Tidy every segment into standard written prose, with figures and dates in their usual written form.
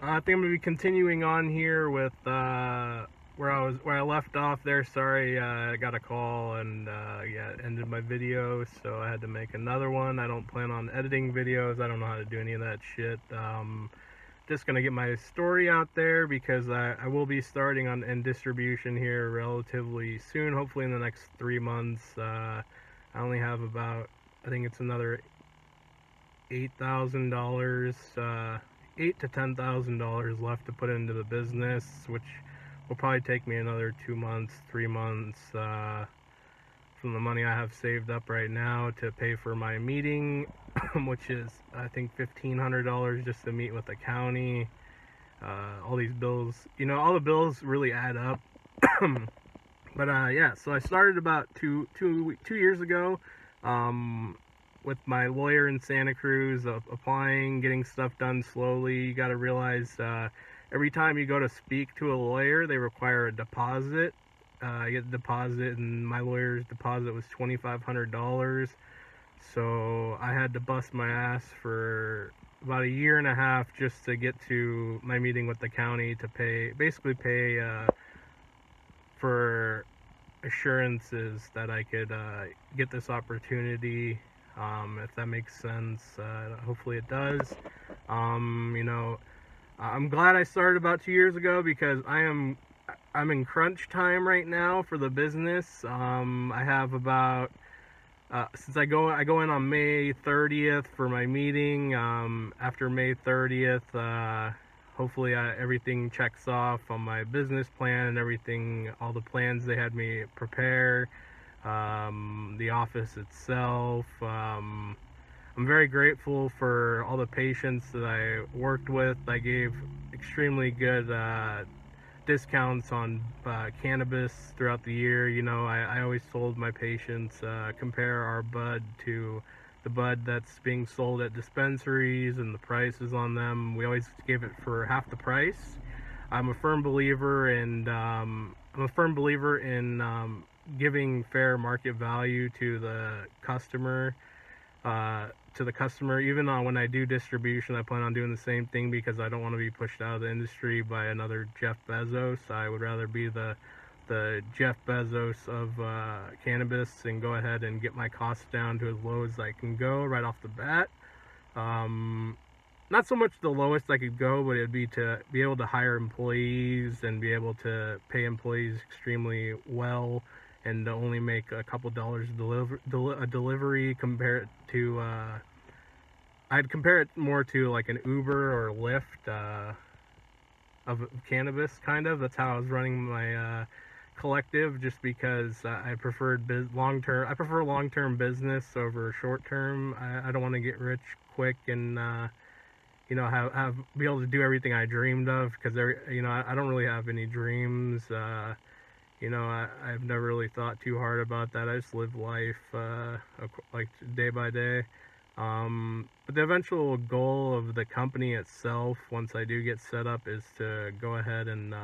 I think I'm gonna be continuing on here with where I left off there. Sorry, I got a call and yeah, it ended my video, so I had to make another one. I don't plan on editing videos. I don't know how to do any of that shit. Just gonna get my story out there because I will be starting on in distribution here relatively soon. Hopefully in the next 3 months. I only have about, I think it's another $8,000, $8 to $10,000 left to put into the business, which will probably take me another 2 months, 3 months from the money I have saved up right now to pay for my meeting, which is I think $1,500 just to meet with the county. All these bills, all the bills really add up. But yeah, so I started about two years ago. With my lawyer in Santa Cruz, applying, getting stuff done slowly. You got to realize every time you go to speak to a lawyer, they require a deposit. I get a deposit, and my lawyer's deposit was $2,500. So I had to bust my ass for about a year and a half just to get to my meeting with the county to basically pay for assurances that I could get this opportunity. If that makes sense. Hopefully it does. I'm glad I started about 2 years ago because I'm in crunch time right now for the business. I have about since I go in on May 30th for my meeting. After May 30th, hopefully everything checks off on my business plan and everything, all the plans they had me prepare. The office itself. I'm very grateful for all the patients that I worked with. I gave extremely good discounts on cannabis throughout the year. I always told my patients, compare our bud to the bud that's being sold at dispensaries and the prices on them. We always gave it for half the price. I'm a firm believer in giving fair market value to the customer. Even when I do distribution, I plan on doing the same thing because I don't want to be pushed out of the industry by another Jeff Bezos. I would rather be the Jeff Bezos of cannabis and go ahead and get my costs down to as low as I can go right off the bat. Not so much the lowest I could go, but it'd be to be able to hire employees and be able to pay employees extremely well, and to only make a couple dollars a delivery. Compared to I'd compare it more to like an Uber or Lyft of cannabis, kind of. That's how I was running my collective, just because I preferred long-term. I prefer long-term business over short-term. I don't want to get rich quick and be able to do everything I dreamed of, because I don't really have any dreams. I've never really thought too hard about that. I just live life like day by day. But the eventual goal of the company itself, once I do get set up, is to go ahead and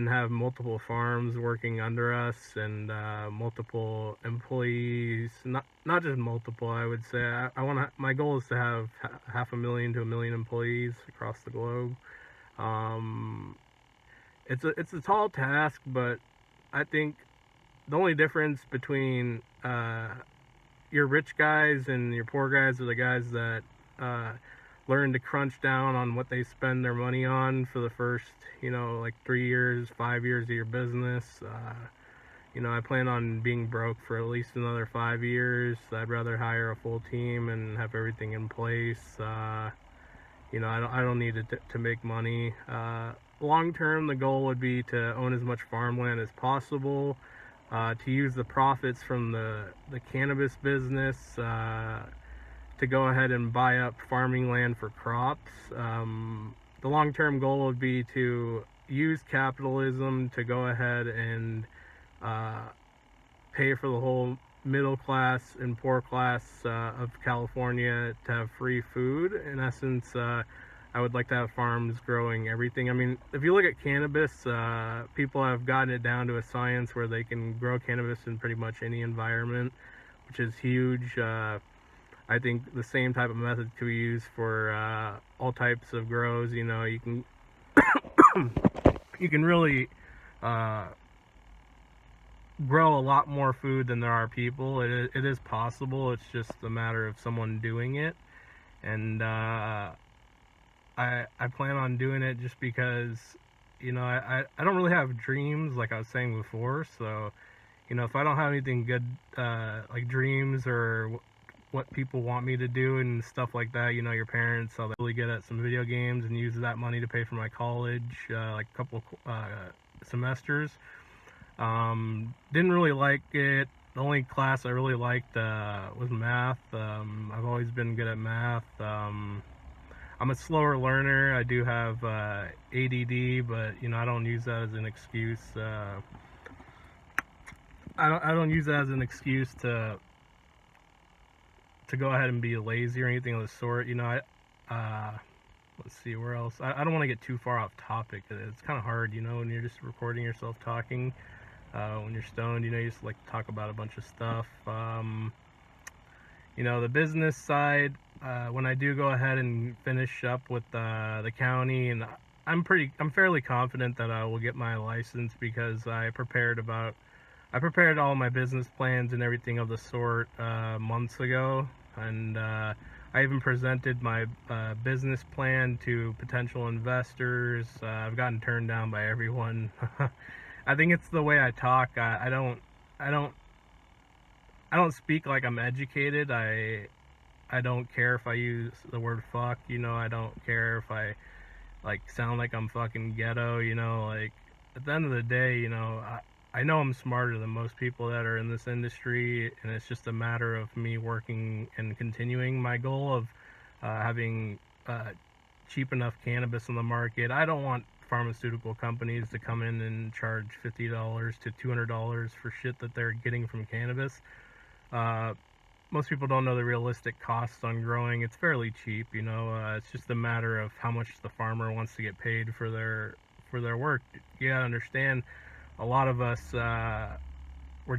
have multiple farms working under us, and multiple employees. Not just multiple. I would say my goal is to have 500,000 to 1 million employees across the globe. It's a tall task, but I think the only difference between your rich guys and your poor guys are the guys that learn to crunch down on what they spend their money on for the first, like 3 years, 5 years of your business. I plan on being broke for at least another 5 years. I'd rather hire a full team and have everything in place. I don't need it to make money. Long term, the goal would be to own as much farmland as possible, to use the profits from the cannabis business to go ahead and buy up farming land for crops. The long-term goal would be to use capitalism to go ahead and pay for the whole middle class and poor class of California to have free food. In essence, I would like to have farms growing everything. I mean, if you look at cannabis, people have gotten it down to a science where they can grow cannabis in pretty much any environment, which is huge. I think the same type of method could be used for all types of grows. You can really uh, grow a lot more food than there are people. It is possible. It's just a matter of someone doing it, and I plan on doing it just because I don't really have dreams like I was saying before. So if I don't have anything good like dreams or what people want me to do and stuff like that, your parents, I'll really get at some video games and use that money to pay for my college, like a couple semesters. Didn't really like it. The only class I really liked was math. I've always been good at math. I'm a slower learner. I do have ADD, but I don't use that as an excuse. I don't use that as an excuse to go ahead and be lazy or anything of the sort. Let's see where else. I don't want to get too far off topic. It's kind of hard, when you're just recording yourself talking. When you're stoned, you just like to talk about a bunch of stuff. The business side, when I do go ahead and finish up with the county, and I'm fairly confident that I will get my license because I prepared all my business plans and everything of the sort months ago, and I even presented my business plan to potential investors. I've gotten turned down by everyone. I think it's the way I talk. I don't speak like I'm educated. I don't care if I use the word fuck. I don't care if I like sound like I'm fucking ghetto. Like at the end of the day, I know I'm smarter than most people that are in this industry, and it's just a matter of me working and continuing my goal of having cheap enough cannabis on the market. I don't want pharmaceutical companies to come in and charge $50 to $200 for shit that they're getting from cannabis. Most people don't know the realistic costs on growing. It's fairly cheap, it's just a matter of how much the farmer wants to get paid for their work. You gotta understand, a lot of us were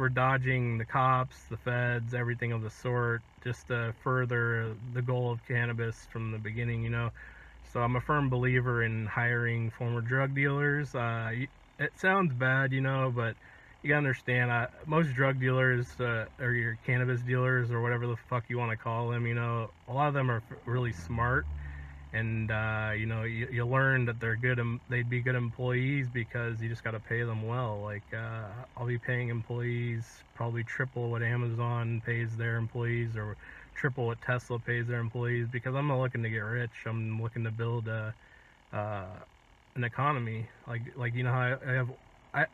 dodging the cops, the feds, everything of the sort, just to further the goal of cannabis from the beginning. So I'm a firm believer in hiring former drug dealers. It sounds bad, but you gotta understand, most drug dealers or your cannabis dealers or whatever the fuck you want to call them, a lot of them are really smart, and you learn that they'd be good employees because you just got to pay them well. Like I'll be paying employees probably triple what Amazon pays their employees, or triple what Tesla pays their employees, because I'm not looking to get rich. I'm looking to build an economy. Like how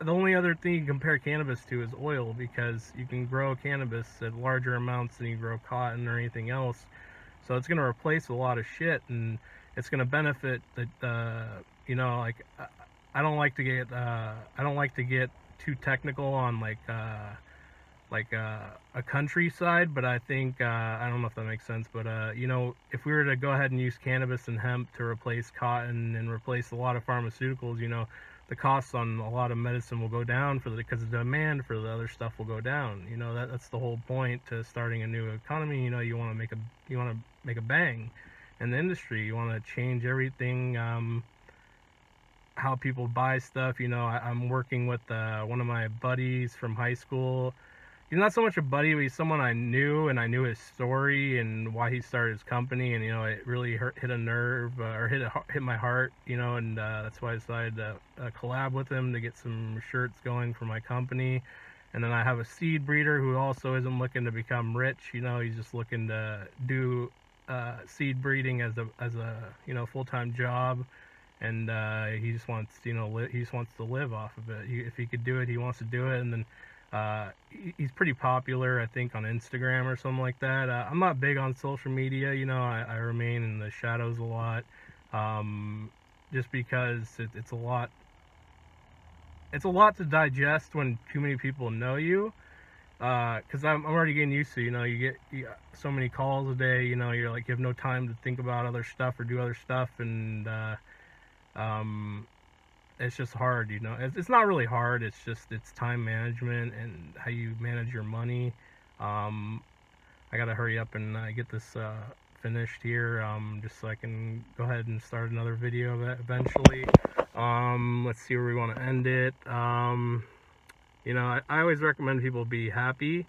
the only other thing you can compare cannabis to is oil, because you can grow cannabis at larger amounts than you grow cotton or anything else. So it's going to replace a lot of shit, and it's going to benefit the like I don't like to get too technical on a countryside, but I think I don't know if that makes sense, but if we were to go ahead and use cannabis and hemp to replace cotton and replace a lot of pharmaceuticals, the costs on a lot of medicine will go down because the demand for the other stuff will go down. That's the whole point to starting a new economy. You want to make a bang in the industry. You want to change everything, how people buy stuff. I'm working with one of my buddies from high school. He's not so much a buddy, but he's someone I knew, and I knew his story and why he started his company, and it really hit a nerve, or hit my heart, and that's why I decided to collab with him to get some shirts going for my company. And then I have a seed breeder who also isn't looking to become rich. He's just looking to do seed breeding as a full-time job, and he just wants to live off of it. If he could do it, he wants to do it. And then he's pretty popular, I think, on Instagram or something like that. I'm not big on social media. I remain in the shadows a lot, just because it's a lot. It's a lot to digest when too many people know you. Because I'm already getting used to, you get so many calls a day. You're like, you have no time to think about other stuff or do other stuff, and it's just hard. It's not really hard. It's time management and how you manage your money. I gotta hurry up and get this finished here, just so I can go ahead and start another video eventually. Let's see where we want to end it. You know, I always recommend people be happy.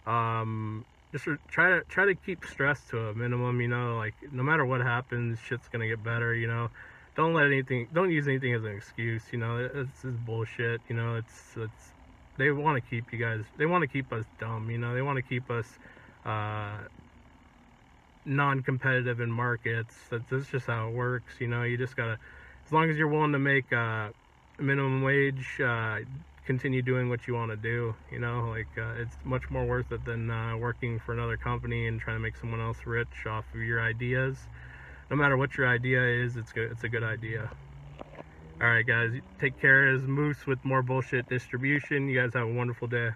Just try to keep stress to a minimum. You know, like no matter what happens, shit's gonna get better. You know, don't use anything as an excuse. You know, it's bullshit. You know, they want to keep you guys. They want to keep us dumb. You know, they want to keep us non-competitive in markets. That's just how it works. You know, you just gotta, as long as you're willing to make minimum wage, continue doing what you want to do. You know, like it's much more worth it than working for another company and trying to make someone else rich off of your ideas. No matter what your idea is, it's good. It's a good idea. All right, guys, take care. As Moose with more bullshit distribution. You guys have a wonderful day.